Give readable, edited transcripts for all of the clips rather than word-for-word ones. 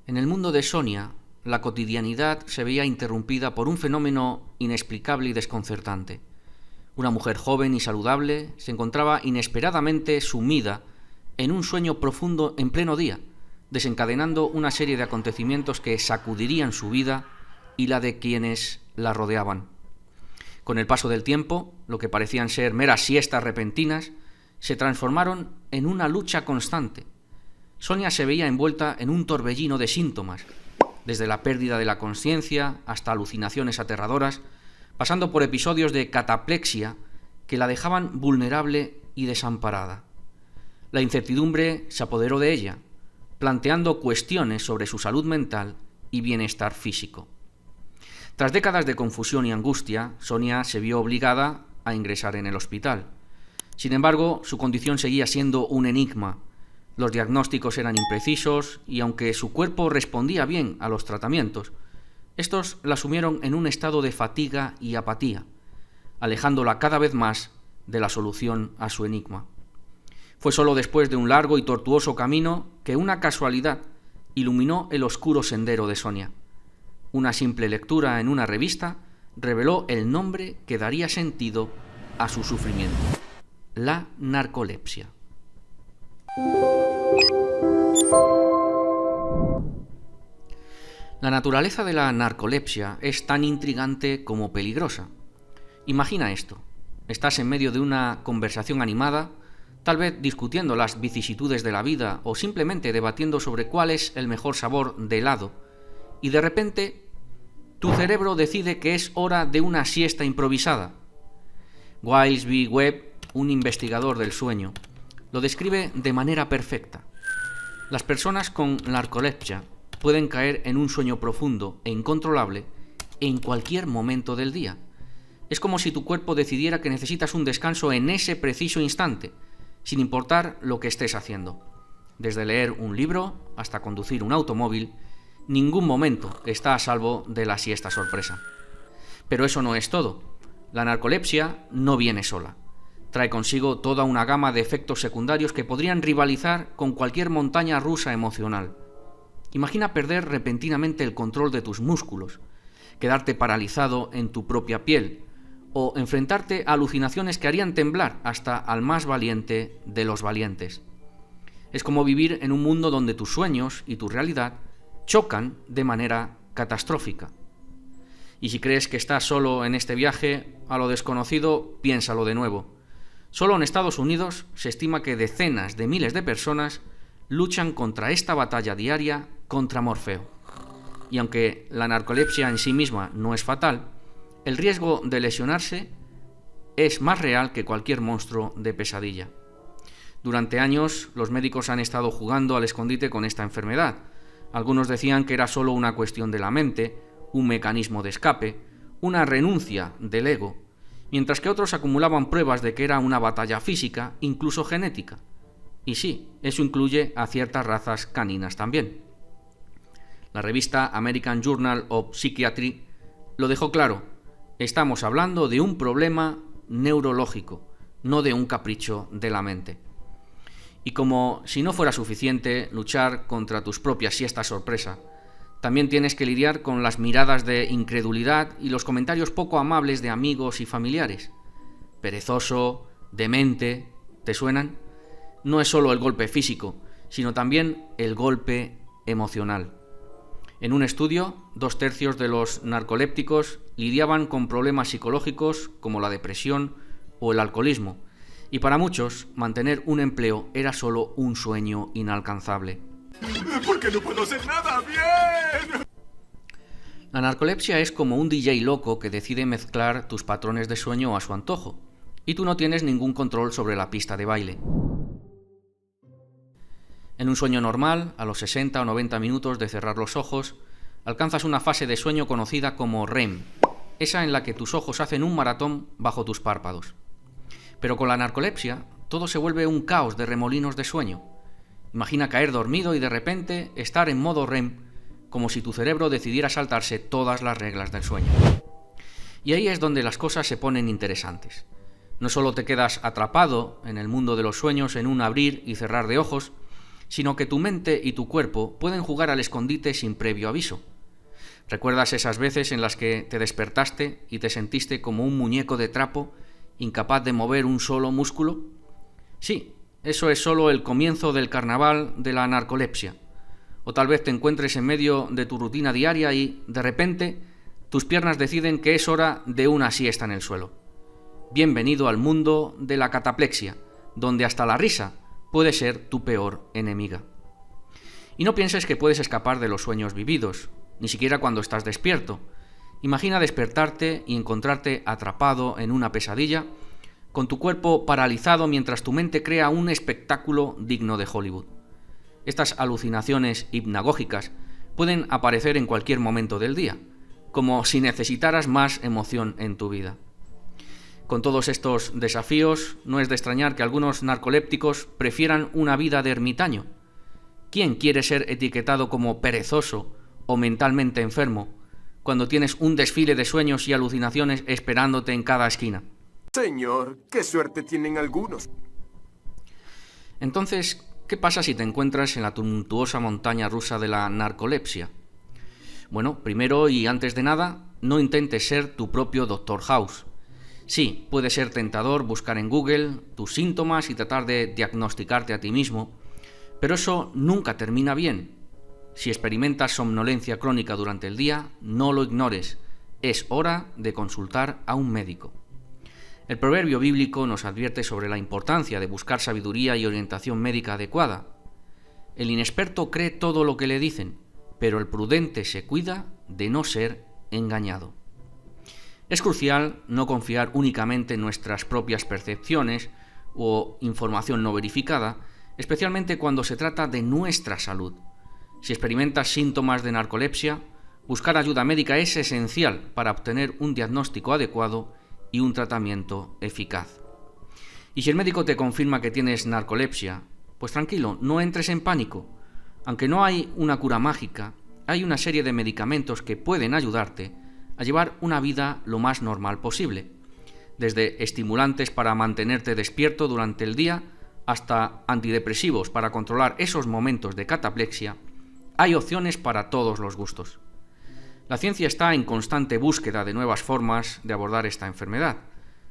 En el mundo de Sonia, la cotidianidad se veía interrumpida por un fenómeno inexplicable y desconcertante. Una mujer joven y saludable se encontraba inesperadamente sumida en un sueño profundo en pleno día, desencadenando una serie de acontecimientos que sacudirían su vida y la de quienes la rodeaban. Con el paso del tiempo, lo que parecían ser meras siestas repentinas se transformaron en una lucha constante. Sonia se veía envuelta en un torbellino de síntomas, desde la pérdida de la consciencia hasta alucinaciones aterradoras, pasando por episodios de cataplexia que la dejaban vulnerable y desamparada. La incertidumbre se apoderó de ella, planteando cuestiones sobre su salud mental y bienestar físico. Tras décadas de confusión y angustia, Sonia se vio obligada a ingresar en el hospital. Sin embargo, su condición seguía siendo un enigma. Los diagnósticos eran imprecisos y, aunque su cuerpo respondía bien a los tratamientos, estos la sumieron en un estado de fatiga y apatía, alejándola cada vez más de la solución a su enigma. Fue solo después de un largo y tortuoso camino que una casualidad iluminó el oscuro sendero de Sonia. Una simple lectura en una revista reveló el nombre que daría sentido a su sufrimiento: la narcolepsia. La naturaleza de la narcolepsia es tan intrigante como peligrosa. Imagina esto: estás en medio de una conversación animada, tal vez discutiendo las vicisitudes de la vida o simplemente debatiendo sobre cuál es el mejor sabor de helado, y de repente tu cerebro decide que es hora de una siesta improvisada. Wiles B. Webb, un investigador del sueño, lo describe de manera perfecta. Las personas con narcolepsia pueden caer en un sueño profundo e incontrolable en cualquier momento del día. Es como si tu cuerpo decidiera que necesitas un descanso en ese preciso instante, sin importar lo que estés haciendo. Desde leer un libro hasta conducir un automóvil, ningún momento está a salvo de la siesta sorpresa. Pero eso no es todo. La narcolepsia no viene sola. Trae consigo toda una gama de efectos secundarios que podrían rivalizar con cualquier montaña rusa emocional. Imagina perder repentinamente el control de tus músculos, quedarte paralizado en tu propia piel, o enfrentarte a alucinaciones que harían temblar hasta al más valiente de los valientes. Es como vivir en un mundo donde tus sueños y tu realidad chocan de manera catastrófica. Y si crees que estás solo en este viaje a lo desconocido, piénsalo de nuevo. Solo en Estados Unidos se estima que decenas de miles de personas luchan contra esta batalla diaria contra Morfeo. Y aunque la narcolepsia en sí misma no es fatal, el riesgo de lesionarse es más real que cualquier monstruo de pesadilla. Durante años, los médicos han estado jugando al escondite con esta enfermedad. Algunos decían que era solo una cuestión de la mente, un mecanismo de escape, una renuncia del ego, mientras que otros acumulaban pruebas de que era una batalla física, incluso genética. Y sí, eso incluye a ciertas razas caninas también. La revista American Journal of Psychiatry lo dejó claro: estamos hablando de un problema neurológico, no de un capricho de la mente. Y como si no fuera suficiente luchar contra tus propias siestas sorpresa, también tienes que lidiar con las miradas de incredulidad y los comentarios poco amables de amigos y familiares. Perezoso, demente, ¿te suenan? No es solo el golpe físico, sino también el golpe emocional. En un estudio, 2/3 de los narcolépticos lidiaban con problemas psicológicos como la depresión o el alcoholismo, y para muchos mantener un empleo era solo un sueño inalcanzable. ¿Por qué no puedo hacer nada bien? La narcolepsia es como un DJ loco que decide mezclar tus patrones de sueño a su antojo, y tú no tienes ningún control sobre la pista de baile. En un sueño normal, a los 60 o 90 minutos de cerrar los ojos, alcanzas una fase de sueño conocida como REM, esa en la que tus ojos hacen un maratón bajo tus párpados. Pero con la narcolepsia, todo se vuelve un caos de remolinos de sueño. Imagina caer dormido y de repente estar en modo REM, como si tu cerebro decidiera saltarse todas las reglas del sueño. Y ahí es donde las cosas se ponen interesantes. No solo te quedas atrapado en el mundo de los sueños en un abrir y cerrar de ojos, sino que tu mente y tu cuerpo pueden jugar al escondite sin previo aviso. ¿Recuerdas esas veces en las que te despertaste y te sentiste como un muñeco de trapo, incapaz de mover un solo músculo? Sí, eso es solo el comienzo del carnaval de la narcolepsia. O tal vez te encuentres en medio de tu rutina diaria y, de repente, tus piernas deciden que es hora de una siesta en el suelo. Bienvenido al mundo de la cataplexia, donde hasta la risa puede ser tu peor enemiga. Y no pienses que puedes escapar de los sueños vividos, ni siquiera cuando estás despierto. Imagina despertarte y encontrarte atrapado en una pesadilla, con tu cuerpo paralizado mientras tu mente crea un espectáculo digno de Hollywood. Estas alucinaciones hipnagógicas pueden aparecer en cualquier momento del día, como si necesitaras más emoción en tu vida. Con todos estos desafíos, no es de extrañar que algunos narcolépticos prefieran una vida de ermitaño. ¿Quién quiere ser etiquetado como perezoso o mentalmente enfermo cuando tienes un desfile de sueños y alucinaciones esperándote en cada esquina? Señor, qué suerte tienen algunos. Entonces, ¿qué pasa si te encuentras en la tumultuosa montaña rusa de la narcolepsia? Bueno, primero y antes de nada, no intentes ser tu propio Dr. House. Sí, puede ser tentador buscar en Google tus síntomas y tratar de diagnosticarte a ti mismo, pero eso nunca termina bien. Si experimentas somnolencia crónica durante el día, no lo ignores. Es hora de consultar a un médico. El proverbio bíblico nos advierte sobre la importancia de buscar sabiduría y orientación médica adecuada. El inexperto cree todo lo que le dicen, pero el prudente se cuida de no ser engañado. Es crucial no confiar únicamente en nuestras propias percepciones o información no verificada, especialmente cuando se trata de nuestra salud. Si experimentas síntomas de narcolepsia, buscar ayuda médica es esencial para obtener un diagnóstico adecuado y un tratamiento eficaz. Y si el médico te confirma que tienes narcolepsia, pues tranquilo, no entres en pánico. Aunque no hay una cura mágica, hay una serie de medicamentos que pueden ayudarte a llevar una vida lo más normal posible, desde estimulantes para mantenerte despierto durante el día hasta antidepresivos para controlar esos momentos de cataplexia. Hay opciones para todos los gustos. La ciencia está en constante búsqueda de nuevas formas de abordar esta enfermedad.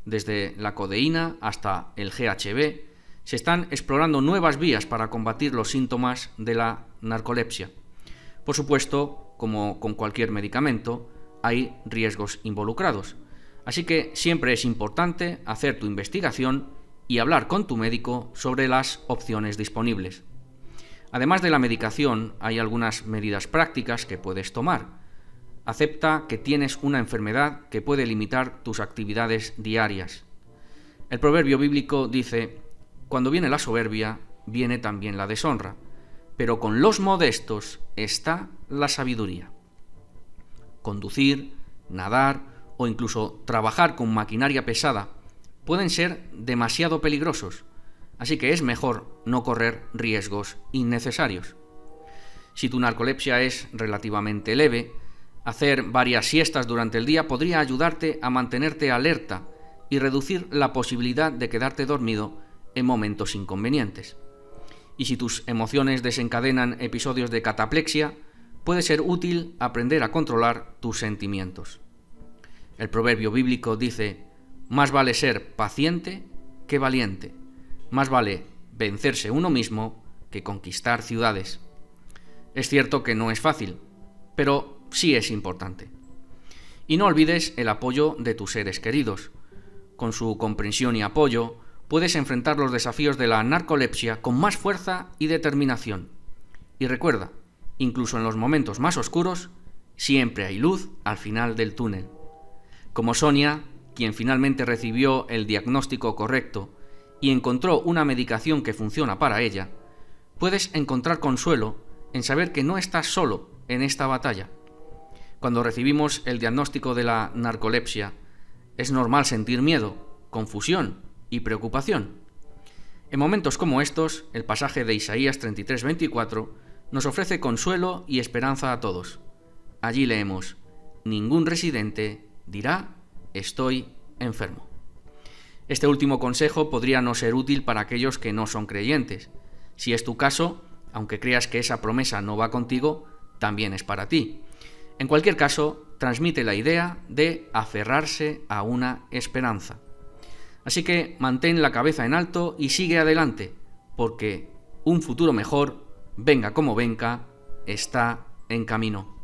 Desde la codeína hasta el GHB, se están explorando nuevas vías para combatir los síntomas de la narcolepsia. Por supuesto, como con cualquier medicamento, hay riesgos involucrados. Así que siempre es importante hacer tu investigación y hablar con tu médico sobre las opciones disponibles. Además de la medicación, hay algunas medidas prácticas que puedes tomar. Acepta que tienes una enfermedad que puede limitar tus actividades diarias. El proverbio bíblico dice: cuando viene la soberbia, viene también la deshonra, pero con los modestos está la sabiduría. Conducir, nadar o incluso trabajar con maquinaria pesada pueden ser demasiado peligrosos, así que es mejor no correr riesgos innecesarios. Si tu narcolepsia es relativamente leve, hacer varias siestas durante el día podría ayudarte a mantenerte alerta y reducir la posibilidad de quedarte dormido en momentos inconvenientes. Y si tus emociones desencadenan episodios de cataplexia, puede ser útil aprender a controlar tus sentimientos. El proverbio bíblico dice: más vale ser paciente que valiente, más vale vencerse uno mismo que conquistar ciudades. Es cierto que no es fácil, pero sí es importante. Y no olvides el apoyo de tus seres queridos. Con su comprensión y apoyo, puedes enfrentar los desafíos de la narcolepsia con más fuerza y determinación. Y recuerda, incluso en los momentos más oscuros, siempre hay luz al final del túnel. Como Sonia, quien finalmente recibió el diagnóstico correcto y encontró una medicación que funciona para ella, puedes encontrar consuelo en saber que no estás solo en esta batalla. Cuando recibimos el diagnóstico de la narcolepsia, es normal sentir miedo, confusión y preocupación. En momentos como estos, el pasaje de Isaías 33:24 nos ofrece consuelo y esperanza a todos. Allí leemos: ningún residente dirá estoy enfermo. Este último consejo podría no ser útil para aquellos que no son creyentes. Si es tu caso, Aunque creas que esa promesa no va contigo, también es para ti. En cualquier caso, transmite la idea de aferrarse a una esperanza. Así que mantén la cabeza en alto y sigue adelante, porque un futuro mejor, venga como venga, está en camino.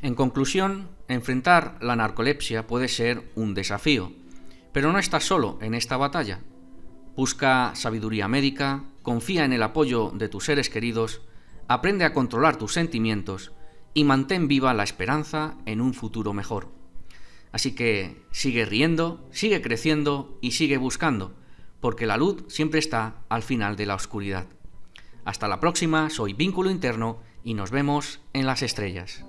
En conclusión, enfrentar la narcolepsia puede ser un desafío, pero no estás solo en esta batalla. Busca sabiduría médica, confía en el apoyo de tus seres queridos, aprende a controlar tus sentimientos y mantén viva la esperanza en un futuro mejor. Así que sigue riendo, sigue creciendo y sigue buscando, porque la luz siempre está al final de la oscuridad. Hasta la próxima, soy Vínculo Interno y nos vemos en las estrellas.